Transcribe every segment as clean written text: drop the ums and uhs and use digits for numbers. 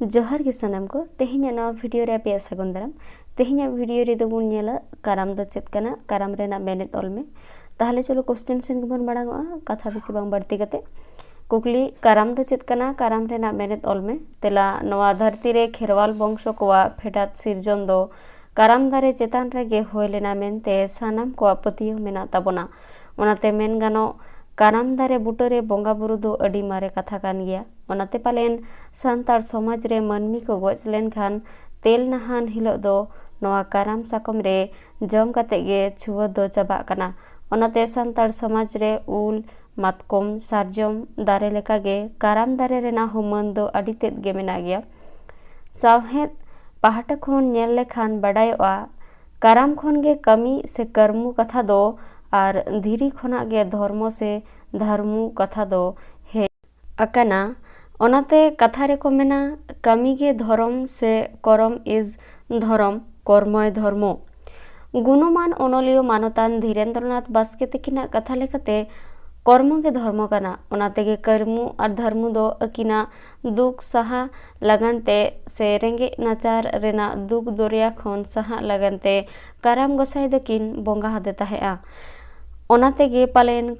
जोहार के सानाम को तेहिना नवा वीडियो रे पे सागुन दाराम तेहिना वीडियो रे दो बुन नेला काराम दो चेत कना काराम रेना मेनेत ऑल में ताहले चलो क्वेश्चन सेन बन बड़ांगआ कथा बेसी बांग बढ़ती कते कुकली काराम दो चेत कना काराम रेना मेनेत ऑल में तेला नवा धरती रे खेरवाल वंशो कोवा फेडात सिरजन दो काराम दारे चेतान रेगे होय लेना मेनते सानाम को पतियो मेना ताबोना ओनाते मेन गानो काराम दारे बुटरे बोंगा बुरु दो अडी मारे कथा कान गया ओनाते पालेन सांतार समाज रे मानमी को गज लेन खान तेल नहान हिलो दो नवा काराम साकम रे जम कते गे छुआ दो चाबा कना ओनाते सांतार समाज रे उल मातकम सारजम दारे लेका गे काराम दारे रेना हुमन दो अडी तेद गे मेना गया सावहेद पहाटा खोन नेल लेखान बडायोआ काराम खोन गे कमी से कर्मु कथा दो और धीरी खोना गे धर्म से धर्मु कथा दो हे अकना ओनाते कथा रे को मेना कमी गे धर्म से करम इज धर्म कर्मय धर्मो गुणमान अनलियो मानतान धीरेन्द्रनाथ बास्के तकिना कथा लेखाते कर्म गे धर्म कना ओनाते गे कर्मु और धर्मु दो अकिना दुख सहा लगनते से रेंगे नाचार रेना दुख दरिया खन सहा लगनते काराम गोसाई दकिन बोंगा हदे ताहेआ ओनाते गे पालेन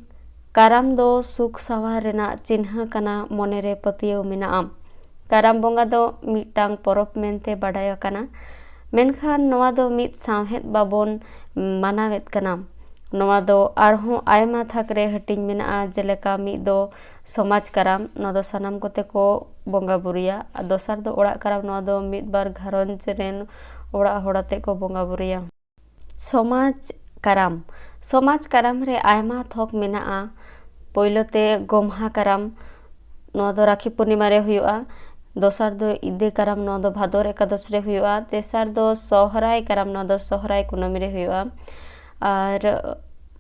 काराम दो सुख सवार रेना चिन्ह कना मोने रे पतियो मेना काराम बोंगा दो मिटांग परब मेनते बाडाय कना मेनखान नवा दो मित सावहेद बाबोन मानावेत कना नवा दो आरहों आयमा थाकरे हटिंग मेना जेलेका मित दो समाज काराम नवा दो सानाम कोते को बोंगा बुरिया दोसार दो ओड़ा काराम नवा दो मित बार घरंज रेन ओड़ा होड़ाते को बोंगा बुरिया समाज काराम रे आयमा थोक मेना पोइलोते गोमहा काराम नवा दो राखी पूर्णिमा रे हुआ दोसार दो ईदे काराम नवा दो भादर एकादश रे हुआ तेसार दो सोहराय काराम नवा दो सोहराय कुनामी रे हुआ और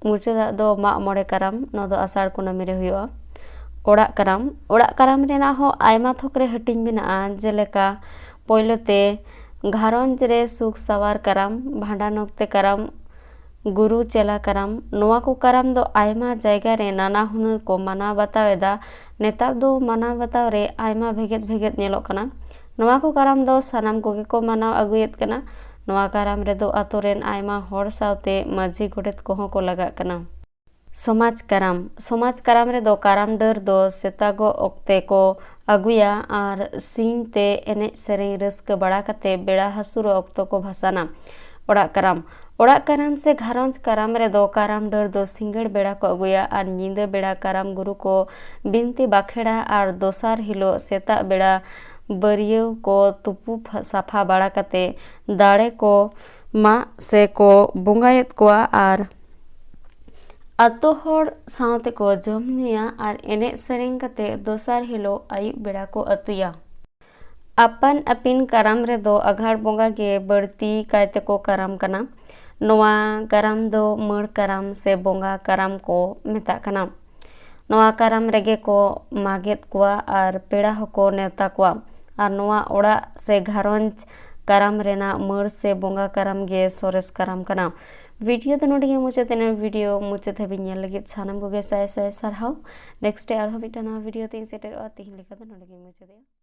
मुचाद दो माग मोड़े काराम नवा दो आषाढ़ कुनामी रे हुआ ओड़ा काराम रेना हो आयमा थोक रे हटिंग मेना जेलेका पोइलोते घारंज रे सुख सवार काराम भांडान ओक्ते काराम गुरु चेला काराम नवा को काराम दो आयमा जायगा रे नाना हुनर को माना बतावेदा नेतार दो माना बताव रे आयमा भेगेत नेलो कना नवा को काराम दो सानाम कोगे को माना अगुयेत कना नवा काराम रे दो आतो रेन आयमा होड़ सावते माझी गोडेत कोहो को लगा कना समाज काराम रे दो काराम डर दो सेतागो ओक्ते को अगुया और सिंग ते एने सेरें रस्क बड़ा कते बेड़ा हसुर ओक्तो को भासाना ओड़ा काराम से घारंज काराम रे दो काराम डर दो सिंगड़ बेड़ा को अगुया और नींद बेड़ा काराम गुरु को बिनती बाखेड़ा और दोसार हिलो सेता बेड़ा बरियो को तुपु साफा बड़ा कते दाड़े को मा से को बुंगायत कोआ और अतो होड़ सावते को जमनिया और एने सेरेंग कते दोसार हिलो आयुब बेड़ा को अतुया अपन अपिन काराम रे दो अघाड़ बोंगा गे बढ़ती कायते को काराम कना नवा काराम दो मड़ काराम से बोंगा काराम को मेता कना नवा काराम रेगे को मागेत कोआ और पेड़ा हको नेता कोआ और नवा ओड़ा से घारंज काराम रेना मड़ से बोंगा काराम गे सोरेस काराम कना वीडियो तो नोटे मुचाद वीडियो मुचाद हाबी नेल लगित सानाम को गे साय साय सारहाव नेक्स्ट डे आरो मिटा नवा वीडियो तीन सेटेर तिहिन लेखा दो नोटे मुचाद।